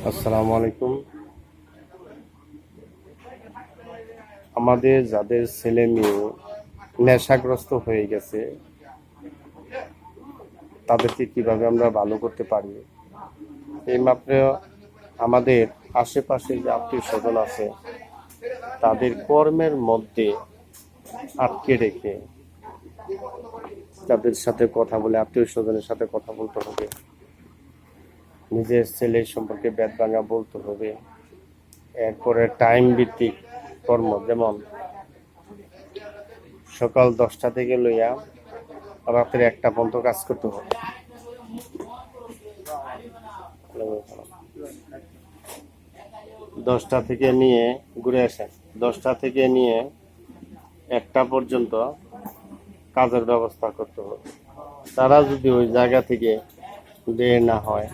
আসসালামু আলাইকুম। আমাদের যাদের ছেলে মেয়ে নেশাগ্রস্ত হয়ে গেছে তাদেরকে কিভাবে আমরা ভালো করতে পারি, এইমাত্র আমাদের আশেপাশে যে আত্মীয় স্বজন আছে তাদের কর্মের মধ্যে আটকে রেখে তাদের সাথে কথা বলে, আত্মীয় স্বজনের সাথে কথা বলতে হবে, নিজের ছেলের সম্পর্কে বেদভাঙা বলতে হবে। এরপরে টাইম ভিত্তিক কর্ম, যেমন সকাল 10টা থেকে লইয়া রাতের 1টা পর্যন্ত কাজ করতে হবে। 10টা থেকে নিয়ে ঘুরে আসেন, 10টা থেকে নিয়ে 1টা পর্যন্ত কাজের ব্যবস্থা করতে হবে। তারা যদি ওই জায়গা থেকে বের না হয়,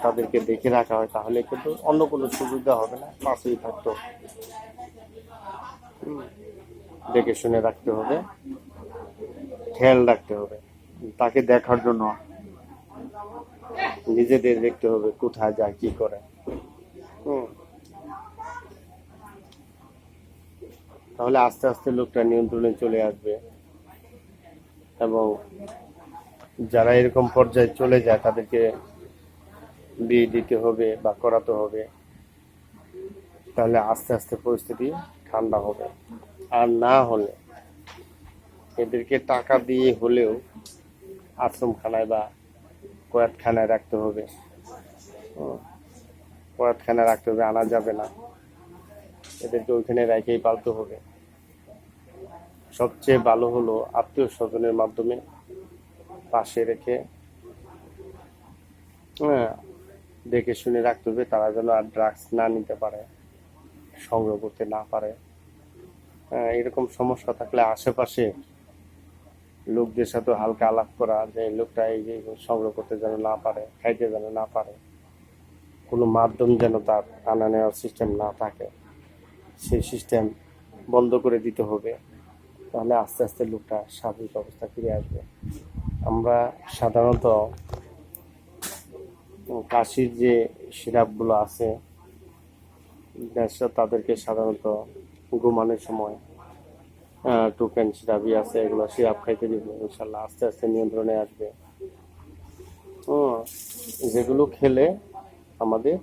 তাদেরকে দেখে রাখা হয়, তাহলে কিন্তু অন্য কোনো সুবিধা হবে না, পাশেই থাকতে হবে। দেখে শুনে রাখতে হবে, খেয়াল রাখতে হবে। তাকে দেখার জন্য নিজেদের দেখতে হবে কোথায় যায়, কি করে। তাহলে আস্তে আস্তে লোকটা নিয়ন্ত্রণে চলে আসবে, এবং যারা এরকম পর্যায়ে চলে যায় তাদেরকে বিয়ে দিতে হবে বা করাতে হবে। তাহলে আস্তে আস্তে পরিস্থিতি ঠান্ডা হবে। আর না হলে এদেরকে টাকা দিয়ে হলেও আশ্রমখানায় বা কয়াতখানায় রাখতে হবে। কয়াতখানায় রাখতে হবে, আনা যাবে না। এদেরকে ওইখানে রেখেই পালতে হবে। সবচেয়ে ভালো হলো আত্মীয় স্বজনের মাধ্যমে পাশে রেখে দেখে শুনে রাখতে হবে, তারা যেন আর ড্রাগস না নিতে পারে, সংগ্রহ করতে না পারে। এরকম সমস্যা থাকলে আশেপাশে লোকদের সাথে হালকা আলাপ করা, যে লোকটা এই যে সংগ্রহ করতে যেন না পারে, খাইতে যেন না পারে, কোনো মাধ্যম যেন তার টানা নেওয়ার সিস্টেম না থাকে, সেই সিস্টেম বন্ধ করে দিতে হবে। তাহলে আস্তে আস্তে লোকটা স্বাভাবিক অবস্থা ফিরে আসবে। আমরা সাধারণত কাশির যে সিরাপগুলো আছে তাদেরকে সাধারণত ঘুমানোর সময় টোকেন সিরাপই আছে, এগুলো সিরাপ খাইতে দিব, ইনশাল্লাহ আস্তে আস্তে নিয়ন্ত্রণে আসবে। যেগুলো খেলে আমাদের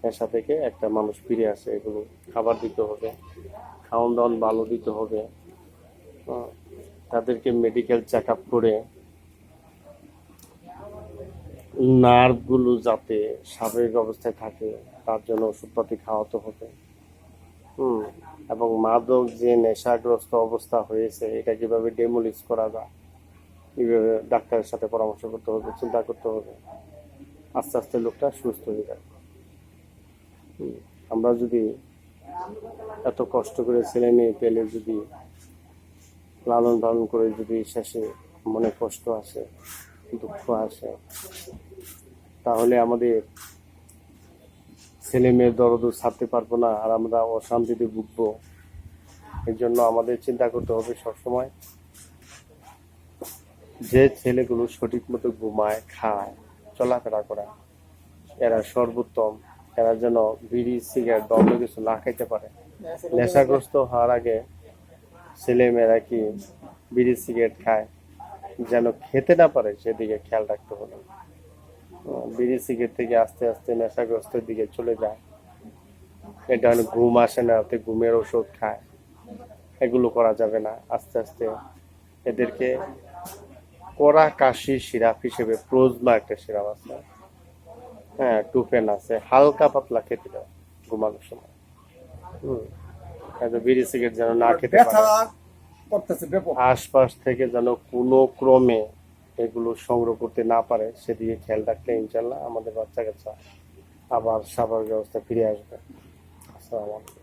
নেশা থেকে একটা মানুষ ফিরে আসে, এগুলো খাবার দিতে হবে, খাওয়ান দাওয়ান ভালো দিতে হবে। তাদেরকে মেডিকেল চেক আপ করে নার্ভগুলো যাতে স্বাভাবিক অবস্থায় থাকে তার জন্য ওষুধপাতি খাওয়াতে হবে। এবং মাদক যে নেশাগ্রস্ত অবস্থা হয়েছে এটা কিভাবে ডেমোলিশ করা যায়, কিভাবে ডাক্তারের সাথে পরামর্শ করতে হবে, চিন্তা করতে হবে। আস্তে আস্তে লোকটা সুস্থ হয়ে যাবে। আমরা যদি এত কষ্ট করে ছেলে মেয়ে পেলে যদি লালন পালন করে যদি শেষে মনে কষ্ট আসে, দুঃখ আসে, তাহলে আমাদের ছেলে মেয়ের দরদও ছাড়তে পারবো না, আর আমরা অশান্তিতে ভুগবো। এর জন্য আমাদের চিন্তা করতে হবে সবসময় যে ছেলেগুলো সঠিক মতো ঘুমায়, খায়, চলাফেরা করে, এরা সর্বোত্তম। এরা যেন বিড়ি সিগারেট বা অন্য কিছু না খাইতে পারে। নেশাগ্রস্ত হওয়ার আগে ছেলে মেয়েরা কি বিড়ি সিগারেট খায় যেন খেতে না পারে, সেদিকে খেয়াল রাখতে হবে। বিড়ি সিগারেট থেকে আস্তে আস্তে নেশাগ্রস্তের দিকে চলে যায়। এটা হলো ঘুম আসে না, ঘুমের ওষুধ খায়, এগুলো করা যাবে না। আস্তে আস্তে এদেরকে কড়া কাশি সিরাপ হিসেবে প্রোজমা একটা সিরাপ আছে, টুফেন আছে, হালকা পাতলা খেতে দেয় ঘুমানোর সময়। বিড়ি সিগারেট যেন না খেতে পারে। আশপাশ থেকে যেন কোনো ক্রমে এগুলো সংগ্রহ করতে না পারে, সেদিকে খেয়াল রাখলে ইনশাল্লাহ আমাদের বাচ্চা কাচ্চা আবার স্বাভাবিক অবস্থা ফিরে আসবে। আসসালামু আলাইকুম।